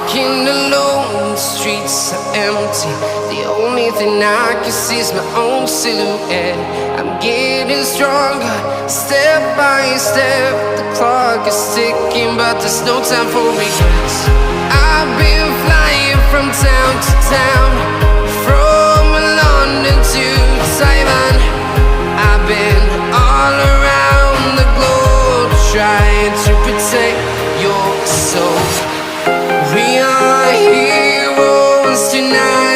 Walking alone, the streets are empty. The only thing I can see is my own silhouette. I'm getting stronger, step by step. The clock is ticking, but there's no time for regrets. I've been flying from town to town, from London to Taiwan. I've been all around the globe, trying to protect your soul. We are heroes tonight.